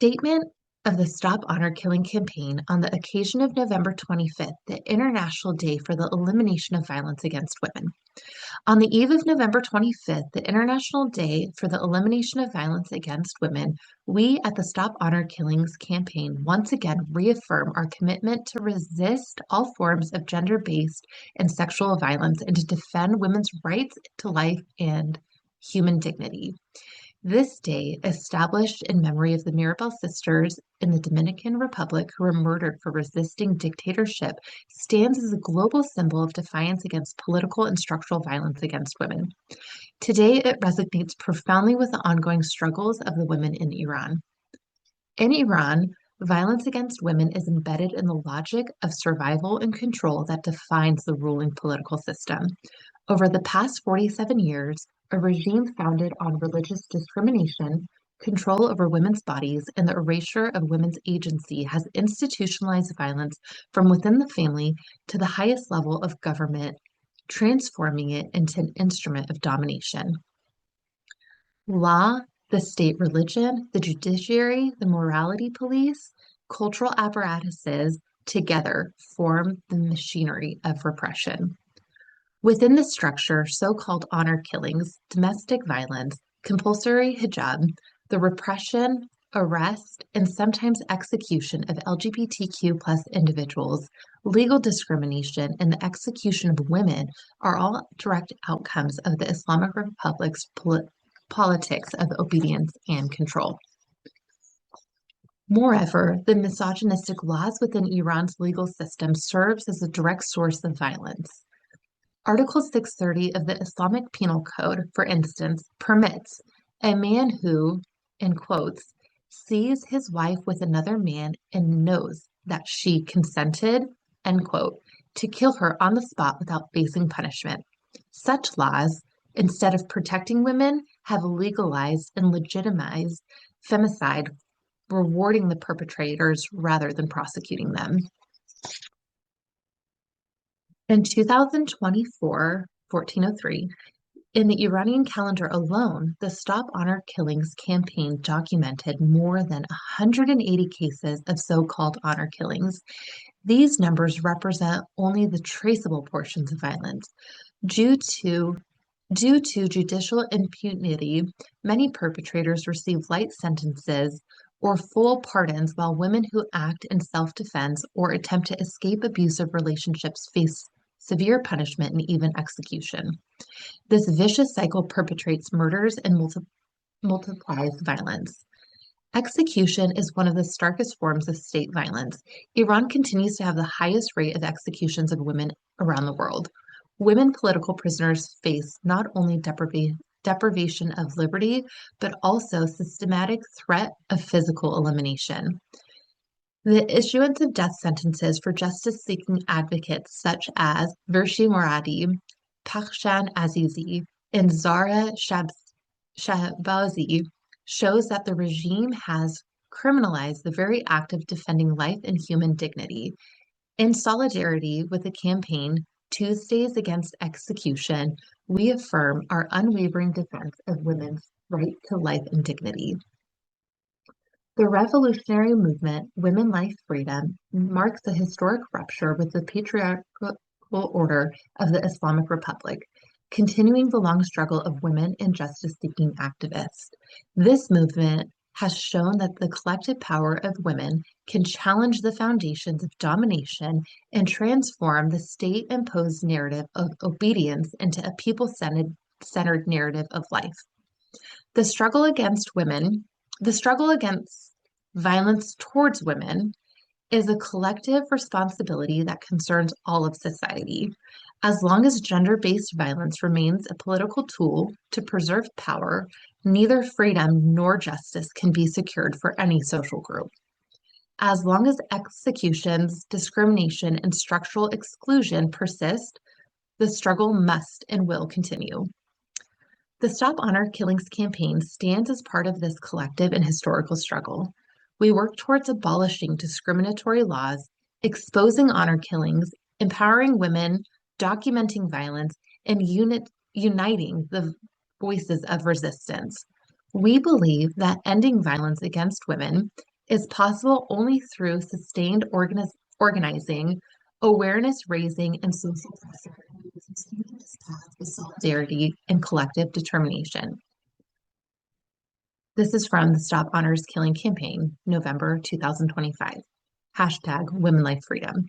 Statement of the Stop Honor Killing campaign on the occasion of November 25th, the International Day for the Elimination of Violence Against Women. On the eve of November 25th, the International Day for the Elimination of Violence Against Women, we at the Stop Honor Killings campaign once again reaffirm our commitment to resist all forms of gender-based and sexual violence and to defend women's rights to life and human dignity. This day, established in memory of the Mirabal sisters in the Dominican Republic who were murdered for resisting dictatorship, stands as a global symbol of defiance against political and structural violence against women. Today, it resonates profoundly with the ongoing struggles of the women in Iran. In Iran, violence against women is embedded in the logic of survival and control that defines the ruling political system. Over the past 47 years, a regime founded on religious discrimination, control over women's bodies, and the erasure of women's agency has institutionalized violence from within the family to the highest level of government, transforming it into an instrument of domination. Law, the state religion, the judiciary, the morality police, cultural apparatuses together form the machinery of repression. Within this structure, so-called honor killings, domestic violence, compulsory hijab, the repression, arrest, and sometimes execution of LGBTQ plus individuals, legal discrimination, and the execution of women are all direct outcomes of the Islamic Republic's politics of obedience and control. Moreover, the misogynistic laws within Iran's legal system serves as a direct source of violence. Article 630 of the Islamic Penal Code, for instance, permits a man who, in quotes, sees his wife with another man and knows that she consented, end quote, to kill her on the spot without facing punishment. Such laws, instead of protecting women, have legalized and legitimized femicide, rewarding the perpetrators rather than prosecuting them. In 2024, 1403, in the Iranian calendar alone, the Stop Honor Killings campaign documented more than 180 cases of so-called honor killings. These numbers represent only the traceable portions of violence. Due to judicial impunity, many perpetrators receive light sentences or full pardons, while women who act in self-defense or attempt to escape abusive relationships face severe punishment and even execution. This vicious cycle perpetrates murders and multiplies violence. Execution is one of the starkest forms of state violence. Iran continues to have the highest rate of executions of women around the world. Women political prisoners face not only deprivation of liberty, but also systematic threat of physical elimination. The issuance of death sentences for justice-seeking advocates such as Vershi Moradi, Pakhshan Azizi, and Zara Shahbazi shows that the regime has criminalized the very act of defending life and human dignity. In solidarity with the campaign Tuesdays Against Execution, we affirm our unwavering defense of women's right to life and dignity. The revolutionary movement, Women, Life, Freedom, marks a historic rupture with the patriarchal order of the Islamic Republic, continuing the long struggle of women and justice-seeking activists. This movement has shown that the collective power of women can challenge the foundations of domination and transform the state-imposed narrative of obedience into a people-centered narrative of life. The struggle against violence towards women is a collective responsibility that concerns all of society. As long as gender-based violence remains a political tool to preserve power, neither freedom nor justice can be secured for any social group. As long as executions, discrimination, and structural exclusion persist, the struggle must and will continue. The Stop Honor Killings campaign stands as part of this collective and historical struggle. We work towards abolishing discriminatory laws, exposing honor killings, empowering women, documenting violence, and uniting the voices of resistance. We believe that ending violence against women is possible only through sustained organizing, awareness raising, and social pressure, and we will continue this path with solidarity and collective determination. This is from the Stop Honors Killing campaign, November 2025. Hashtag Women Life Freedom.